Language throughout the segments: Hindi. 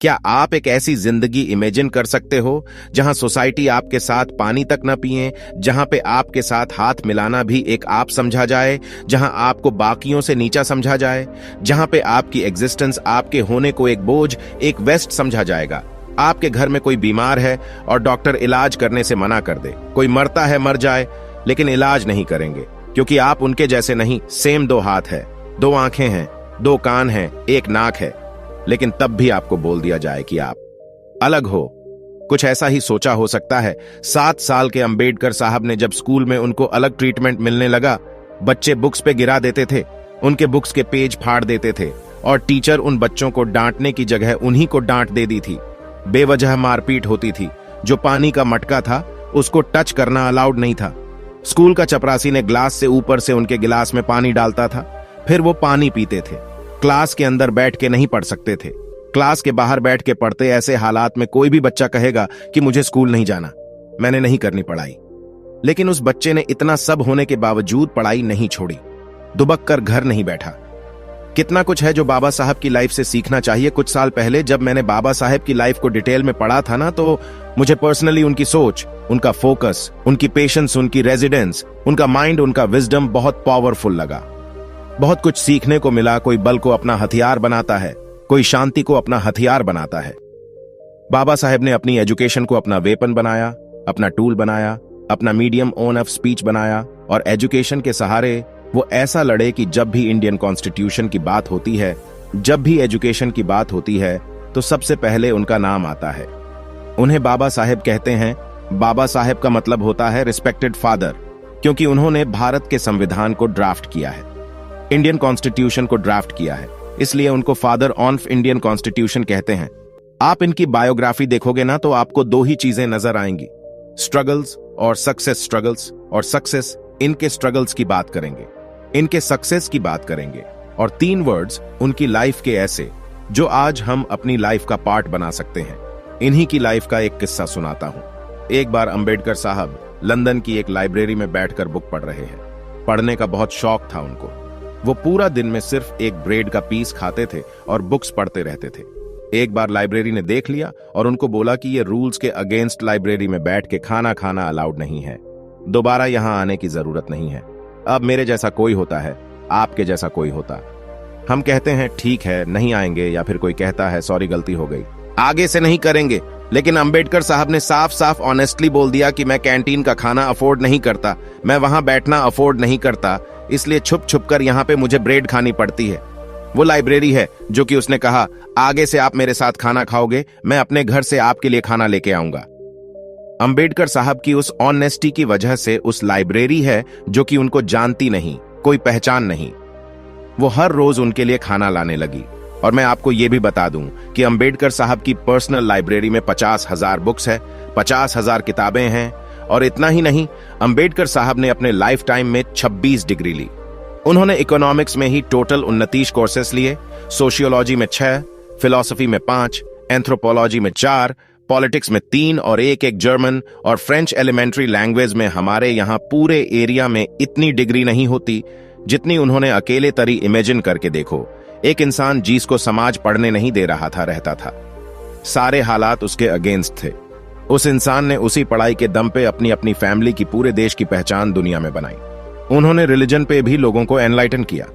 क्या आप एक ऐसी जिंदगी इमेजिन कर सकते हो जहां सोसाइटी आपके साथ पानी तक न पिए, जहां पे आपके साथ हाथ मिलाना भी एक आप समझा जाए, जहां आपको बाकियों से नीचा समझा जाए, जहां पे आपकी एग्जिस्टेंस आपके होने को एक बोझ, एक वेस्ट समझा जाएगा। आपके घर में कोई बीमार है और डॉक्टर इलाज करने से मना कर दे। कोई मरता है मर जाए, लेकिन इलाज नहीं करेंगे क्योंकि आप उनके जैसे नहीं। सेम 2 हाथ है, 2 आंखें हैं, 2 कान हैं, 1 नाक है, लेकिन तब भी आपको बोल दिया जाए कि आप अलग हो। कुछ ऐसा ही सोचा हो सकता है 7 साल के अंबेडकर साहब ने जब स्कूल में उनको अलग ट्रीटमेंट मिलने लगा। बच्चे बुक्स पे गिरा देते थे, उनके बुक्स के पेज फाड़ देते थे और टीचर उन बच्चों को डांटने की जगह उन्हीं को डांट दे दी थी। बेवजह मारपीट होती थी। जो पानी का मटका था उसको टच करना अलाउड नहीं था। स्कूल का चपरासी ने ग्लास से ऊपर से उनके गिलास में पानी डालता था, फिर वो पानी पीते थे। क्लास के अंदर बैठ के नहीं पढ़ सकते थे, क्लास के बाहर बैठ के पढ़ते। ऐसे हालात में कोई भी बच्चा कहेगा कि मुझे स्कूल नहीं जाना, मैंने नहीं करनी पढ़ाई। लेकिन उस बच्चे ने इतना सब होने के बावजूद पढ़ाई नहीं छोड़ी, दुबक कर घर नहीं बैठा। कितना कुछ है जो बाबा साहब की लाइफ से सीखना चाहिए। कुछ साल पहले जब मैंने बाबा साहब की लाइफ को डिटेल में पढ़ा था ना, तो मुझे पर्सनली उनकी सोच, उनका फोकस, उनकी पेशेंस, उनकी रेजिडेंस, उनका माइंड, उनका विजडम बहुत पावरफुल लगा। बहुत कुछ सीखने को मिला। कोई बल को अपना हथियार बनाता है, कोई शांति को अपना हथियार बनाता है। बाबा साहेब ने अपनी एजुकेशन को अपना वेपन बनाया, अपना टूल बनाया, अपना मीडियम ऑफ स्पीच बनाया और एजुकेशन के सहारे वो ऐसा लड़े कि जब भी इंडियन कॉन्स्टिट्यूशन की बात होती है, जब भी एजुकेशन की बात होती है, तो सबसे पहले उनका नाम आता है। उन्हें बाबा साहेब कहते हैं। बाबा साहेब का मतलब होता है रिस्पेक्टेड फादर, क्योंकि उन्होंने भारत के संविधान को ड्राफ्ट किया है, इंडियन कॉन्स्टिट्यूशन को ड्राफ्ट किया है, इसलिए उनको फादर ऑफ इंडियन कॉन्स्टिट्यूशन कहते हैं। आप इनकी बायोग्राफी देखोगे ना, तो आपको 2 ही चीजें नजर आएंगी, स्ट्रगल्स और सक्सेस। स्ट्रगल्स और सक्सेस, इनके स्ट्रगल्स की बात करेंगे, इनके सक्सेस की बात करेंगे, और 3 वर्ड्स उनकी लाइफ के ऐसे जो आज हम अपनी लाइफ का पार्ट बना सकते हैं। इन्हीं की लाइफ का एक किस्सा सुनाता हूं। एक बार अंबेडकर साहब लंदन की एक लाइब्रेरी में बैठकर बुक पढ़ रहे हैं। पढ़ने का बहुत शौक था उनको। वो पूरा दिन में सिर्फ एक ब्रेड का पीस खाते थे और बुक्स पढ़ते रहते थे। एक बार लाइब्रेरी ने देख लिया और उनको बोला कि ये रूल्स के अगेंस्ट लाइब्रेरी में बैठ के खाना खाना अलाउड नहीं है, दोबारा यहां आने की जरूरत नहीं है। अब मेरे जैसा कोई होता है, आपके जैसा कोई होता, हम कहते हैं ठीक है नहीं आएंगे, या फिर कोई कहता है सॉरी गलती हो गई, आगे से नहीं करेंगे। लेकिन अंबेडकर साहब ने साफ साफ ऑनेस्टली बोल दिया कि मैं कैंटीन का खाना अफोर्ड नहीं करता, मैं वहां बैठना अफोर्ड नहीं करता, इसलिए छुप छुप कर यहां पे मुझे ब्रेड खानी पड़ती है। वो लाइब्रेरी है जो कि उसने कहा आगे से आप मेरे साथ खाना खाओगे, मैं अपने घर से आपके लिए खाना लेके आऊंगा। अंबेडकर साहब की उस ऑनेस्टी की वजह से उस लाइब्रेरी है जो कि उनको जानती नहीं, कोई पहचान नहीं, वो हर रोज उनके लिए खाना लाने लगी। और मैं आपको यह भी बता दूं कि अंबेडकर साहब की पर्सनल लाइब्रेरी में 50,000 बुक्स है, 50,000 किताबें हैं। और इतना ही नहीं, अंबेडकर साहब ने अपने लाइफ टाइम में 26 डिग्री ली। उन्होंने इकोनॉमिक्स में ही टोटल 29 कोर्सेस लिए, सोशियोलॉजी में 6, फिलॉसफी में 5, एंथ्रोपोलॉजी में 4, पॉलिटिक्स में 3 और एक जर्मन और फ्रेंच एलिमेंट्री लैंग्वेज में। हमारे यहाँ पूरे एरिया में इतनी डिग्री नहीं होती जितनी उन्होंने अकेले तरी इमेजिन करके देखो। एक इंसान जिसको समाज पढ़ने नहीं दे रहा था रहता था, सारे हालात उसके अगेंस्ट थे। उस इंसान ने उसी पढ़ाई के दम पे अपनी अपनी फैमिली की, पूरे देश की पहचान दुनिया में बनाई। उन्होंने रिलीजन पे भी लोगों को एनलाइटन किया।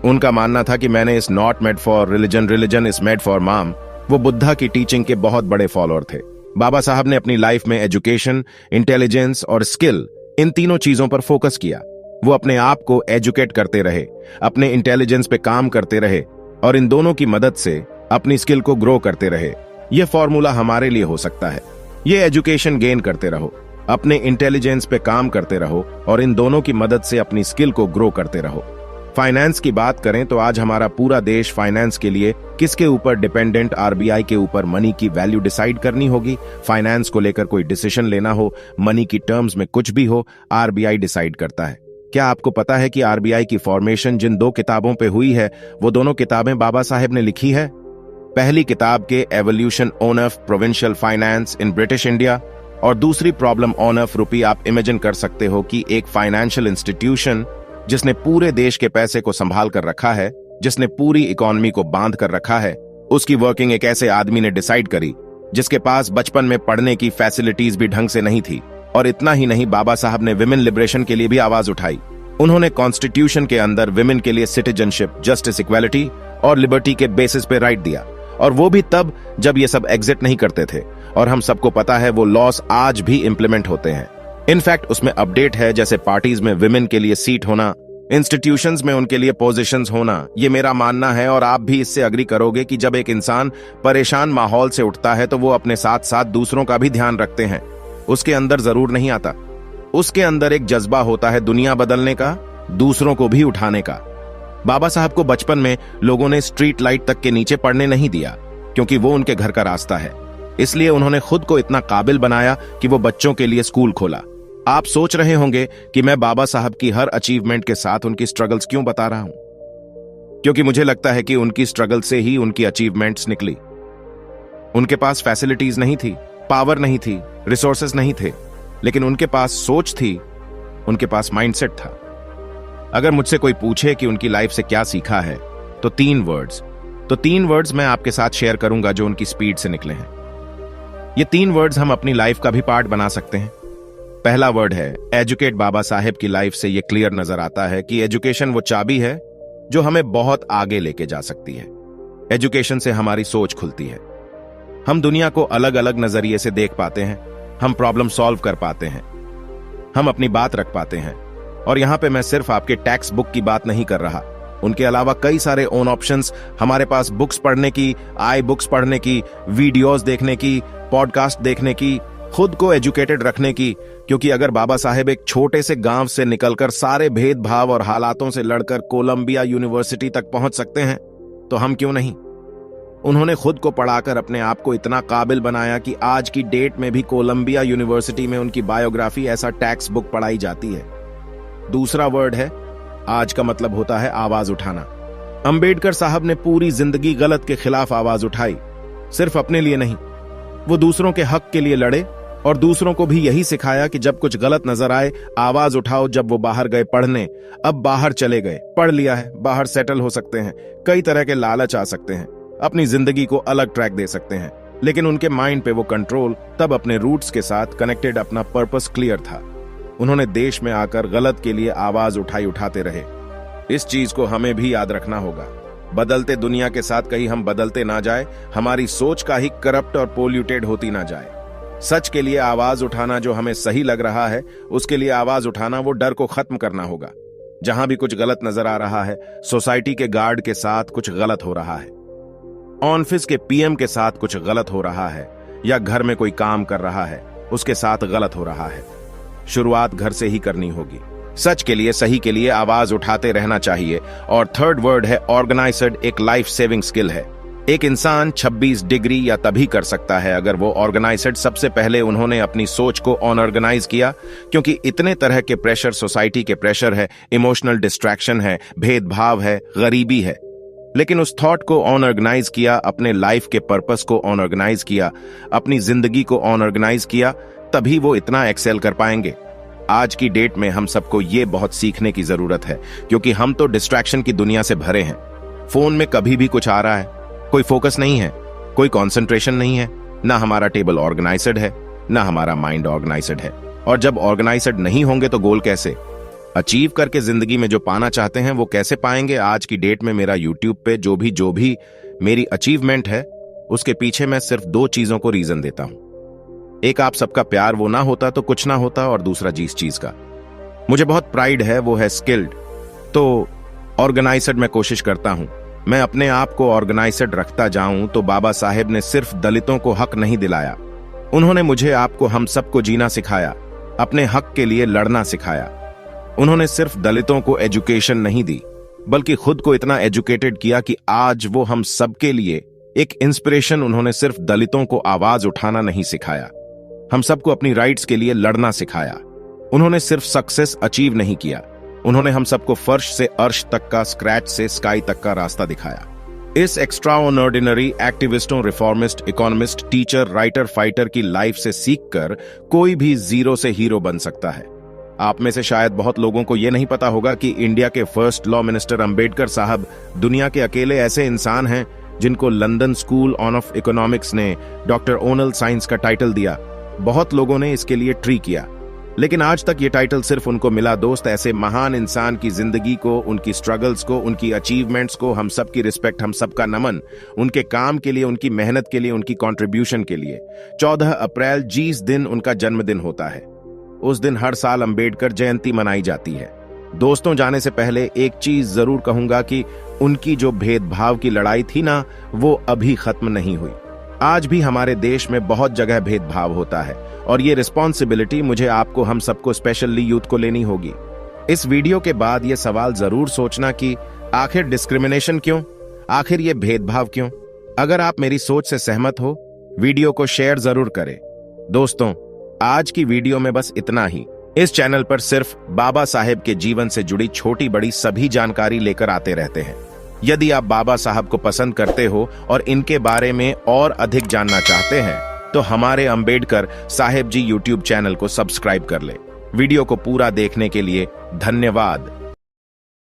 उनका मानना था कि मैंने is not made for religion, religion is made for माम। वो बुद्धा की टीचिंग के बहुत बड़े फॉलोअर थे। बाबा साहब ने अपनी लाइफ में एजुकेशन, इंटेलिजेंस और स्किल, इन तीनों चीजों पर फोकस किया। वो अपने आप को एजुकेट करते रहे, अपने इंटेलिजेंस पे काम करते रहे और इन दोनों की मदद से अपनी स्किल को ग्रो करते रहे। यह फॉर्मूला हमारे लिए हो सकता है। ये एजुकेशन गेन करते रहो, अपने इंटेलिजेंस पे काम करते रहो और इन दोनों की मदद से अपनी स्किल को ग्रो करते रहो। फाइनेंस की बात करें तो आज हमारा पूरा देश फाइनेंस के लिए किसके ऊपर डिपेंडेंट? आरबीआई के ऊपर। मनी की वैल्यू डिसाइड करनी होगी, फाइनेंस को लेकर कोई डिसीजन लेना हो, मनी की टर्म्स में कुछ भी हो, आरबीआई डिसाइड करता है। क्या आपको पता है कि आरबीआई की फॉर्मेशन जिन 2 किताबों पे हुई है, वो दोनों किताबें बाबा साहेब ने लिखी है? पहली किताब के evolution of provincial finance in British India और दूसरी प्रॉब्लम ऑफ रूपी। आप इमेजिन कर सकते हो कि एक फाइनेंशियल इंस्टीट्यूशन जिसने पूरे देश के पैसे को संभाल कर रखा है, जिसने पूरी इकोनॉमी को बांध कर रखा है, उसकी वर्किंग एक ऐसे आदमी ने डिसाइड करी जिसके पास बचपन में पढ़ने की फैसिलिटीज भी ढंग से नहीं थी। और इतना ही नहीं, बाबा साहब ने विमेन लिबरेशन के लिए भी आवाज उठाई। उन्होंने कॉन्स्टिट्यूशन के अंदर विमेन के लिए सिटीजनशिप, जस्टिस, इक्वालिटी और लिबर्टी के बेसिस पे राइट दिया, और वो भी तब जब ये सब एग्जिट नहीं करते थे। और हम सबको पता है वो लॉस आज भी इंप्लीमेंट होते हैं। इनफैक्ट उसमें अपडेट है, जैसे पार्टीज में विमेन के लिए सीट होना, इंस्टीट्यूशंस में उनके लिए पोजीशंस होना। ये मेरा मानना है और आप भी इससे अग्री करोगे कि जब एक इंसान परेशान माहौल से उठता है तो वो अपने साथ साथ दूसरों का भी ध्यान रखते हैं। उसके अंदर जरूर नहीं आता, उसके अंदर एक जज्बा होता है दुनिया बदलने का, दूसरों को भी उठाने का। बाबा साहब को बचपन में लोगों ने स्ट्रीट लाइट तक के नीचे पढ़ने नहीं दिया, क्योंकि वो उनके घर का रास्ता है। इसलिए उन्होंने खुद को इतना काबिल बनाया कि वो बच्चों के लिए स्कूल खोला। आप सोच रहे होंगे कि मैं बाबा साहब की हर अचीवमेंट के साथ उनकी स्ट्रगल्स क्यों बता रहा हूं, क्योंकि मुझे लगता है कि उनकी स्ट्रगल से ही उनकी अचीवमेंट्स निकली। उनके पास फैसिलिटीज नहीं थी, पावर नहीं थी, रिसोर्सेज नहीं थे, लेकिन उनके पास सोच थी, उनके पास माइंडसेट था। अगर मुझसे कोई पूछे कि उनकी लाइफ से क्या सीखा है, तो तीन वर्ड्स मैं आपके साथ शेयर करूंगा जो उनकी स्पीड से निकले हैं। ये तीन वर्ड्स हम अपनी लाइफ का भी पार्ट बना सकते हैं। पहला वर्ड है एजुकेट। बाबा साहेब की लाइफ से यह क्लियर नजर आता है कि एजुकेशन वो चाबी है जो हमें बहुत आगे लेके जा सकती है। एजुकेशन से हमारी सोच खुलती है, हम दुनिया को अलग अलग नजरिए से देख पाते हैं, हम प्रॉब्लम सॉल्व कर पाते हैं, हम अपनी बात रख पाते हैं। और यहां पे मैं सिर्फ आपके टेक्स्ट बुक की बात नहीं कर रहा, उनके अलावा कई सारे ओन ऑप्शंस हमारे पास, बुक्स पढ़ने की, आई बुक्स पढ़ने की, वीडियोस देखने की, पॉडकास्ट देखने की, खुद को एजुकेटेड रखने की। क्योंकि अगर बाबा साहेब एक छोटे से गांव से निकलकर सारे भेदभाव और हालातों से लड़कर कोलंबिया यूनिवर्सिटी तक पहुंच सकते हैं, तो हम क्यों नहीं। उन्होंने खुद को पढ़ाकर अपने आप को इतना काबिल बनाया कि आज की डेट में भी कोलंबिया यूनिवर्सिटी में उनकी बायोग्राफी ऐसा टेक्स्ट बुक पढ़ाई जाती है। दूसरा वर्ड है आज, का मतलब होता है आवाज उठाना। अंबेडकर साहब ने पूरी जिंदगी गलत के खिलाफ आवाज उठाई, सिर्फ अपने लिए नहीं, वो दूसरों के हक के लिए लड़े और दूसरों को भी यही सिखाया कि जब कुछ गलत नजर आए आवाज उठाओ। जब वो बाहर गए पढ़ने, अब बाहर चले गए, पढ़ लिया है, बाहर सेटल हो सकते हैं, कई तरह के लालच आ सकते हैं, अपनी जिंदगी को अलग ट्रैक दे सकते हैं, लेकिन उनके माइंड पे वो कंट्रोल, तब अपने रूट्स के साथ कनेक्टेड, अपना पर्पस क्लियर था। उन्होंने देश में आकर गलत के लिए आवाज उठाते रहे। इस चीज को हमें भी याद रखना होगा। बदलते दुनिया के साथ कहीं हम बदलते ना जाए, हमारी सोच का ही करप्ट और पोल्यूटेड होती ना जाए। सच के लिए आवाज उठाना, जो हमें सही लग रहा है उसके लिए आवाज उठाना, वो डर को खत्म करना होगा। जहां भी कुछ गलत नजर आ रहा है, सोसाइटी के गार्ड के साथ कुछ गलत हो रहा है, ऑफिस के पीएम के साथ कुछ गलत हो रहा है, या घर में कोई काम कर रहा है उसके साथ गलत हो रहा है, शुरुआत घर से ही करनी होगी। सच के लिए, सही के लिए आवाज उठाते रहना चाहिए। और थर्ड वर्ड है ऑर्गेनाइज्ड। एक लाइफ सेविंग स्किल है। एक इंसान 26 डिग्री या तभी कर सकता है अगर वो ऑर्गेनाइज्ड। सबसे पहले उन्होंने अपनी सोच को ऑर्गेनाइज किया, क्योंकि इतने तरह के प्रेशर, सोसाइटी के प्रेशर है, इमोशनल डिस्ट्रैक्शन है, भेदभाव है, गरीबी है, लेकिन उस थॉट को ऑर्गेनाइज किया, अपने लाइफ के पर्पस को ऑर्गेनाइज किया, अपनी जिंदगी को ऑर्गेनाइज किया, तभी वो इतना एक्सेल कर पाएंगे। आज की डेट में हम सबको ये बहुत सीखने की जरूरत है, क्योंकि हम तो डिस्ट्रैक्शन की दुनिया से भरे हैं। फोन में कभी भी कुछ आ रहा है, कोई फोकस नहीं है, कोई कंसंट्रेशन नहीं है, ना हमारा टेबल ऑर्गेनाइज्ड है, ना हमारा माइंड ऑर्गेनाइज्ड है। और जब ऑर्गेनाइज्ड नहीं होंगे तो गोल कैसे अचीव करके जिंदगी में जो पाना चाहते हैं वो कैसे पाएंगे। आज की डेट में मेरा यूट्यूब पे जो भी मेरी अचीवमेंट है, उसके पीछे मैं सिर्फ 2 चीजों को रीजन देता हूं। एक, आप सबका प्यार, वो ना होता तो कुछ ना होता, और दूसरा जिस चीज का मुझे बहुत प्राइड है वो है स्किल्ड। तो ऑर्गेनाइज्ड मैं कोशिश करता हूं, मैं अपने आप को ऑर्गेनाइज्ड रखता जाऊं। तो बाबा साहेब ने सिर्फ दलितों को हक नहीं दिलाया, उन्होंने मुझे आपको, हम सबको जीना सिखाया, अपने हक के लिए लड़ना सिखाया। उन्होंने सिर्फ दलितों को एजुकेशन नहीं दी, बल्कि खुद को इतना एजुकेटेड किया कि आज वो हम सबके लिए एक इंस्पिरेशन। उन्होंने सिर्फ दलितों को आवाज उठाना नहीं सिखाया, हम सबको अपनी राइट्स के लिए लड़ना सिखाया। उन्होंने सिर्फ सक्सेस अचीव नहीं किया, उन्होंने हम सबको फर्श से अर्श तक का, स्क्रैच से स्काई तक का रास्ता दिखाया। इस एक्स्ट्राऑर्डिनरी एक्टिविस्टों, reformist, economist, teacher, writer, fighter की लाइफ से सीखकर कोई भी जीरो से हीरो बन सकता है। आप में से शायद बहुत लोगों को यह नहीं पता होगा कि इंडिया के फर्स्ट लॉ मिनिस्टर अंबेडकर साहब दुनिया के अकेले ऐसे इंसान हैं जिनको लंदन स्कूल ऑफ इकोनॉमिक्स ने डॉक्टर ओनल साइंस का टाइटल दिया। बहुत लोगों ने इसके लिए ट्री किया, लेकिन आज तक ये टाइटल सिर्फ उनको मिला। दोस्त, ऐसे महान इंसान की जिंदगी को, उनकी स्ट्रगल्स को, उनकी अचीवमेंट्स को हम सबकी रिस्पेक्ट, हम सबका नमन, उनके काम के लिए, उनकी मेहनत के लिए, उनकी कंट्रीब्यूशन के लिए। 14 अप्रैल जिस दिन उनका जन्मदिन होता है, उस दिन हर साल अंबेडकर जयंती मनाई जाती है। दोस्तों, जाने से पहले एक चीज जरूर कहूंगा कि उनकी जो भेदभाव की लड़ाई थी ना, वो अभी खत्म नहीं हुई। आज भी हमारे देश में बहुत जगह भेदभाव होता है और ये रिस्पॉन्सिबिलिटी मुझे, आपको, हम सबको, स्पेशली यूथ को लेनी होगी। इस वीडियो के बाद ये सवाल जरूर सोचना कि आखिर डिस्क्रिमिनेशन क्यों, आखिर ये भेदभाव क्यों। अगर आप मेरी सोच से सहमत हो, वीडियो को शेयर जरूर करें। दोस्तों, आज की वीडियो में बस इतना ही। इस चैनल पर सिर्फ बाबा साहेब के जीवन से जुड़ी छोटी बड़ी सभी जानकारी लेकर आते रहते हैं। यदि आप बाबा साहब को पसंद करते हो और इनके बारे में और अधिक जानना चाहते हैं, तो हमारे अंबेडकर साहेब जी यूट्यूब चैनल को सब्सक्राइब कर ले। वीडियो को पूरा देखने के लिए धन्यवाद।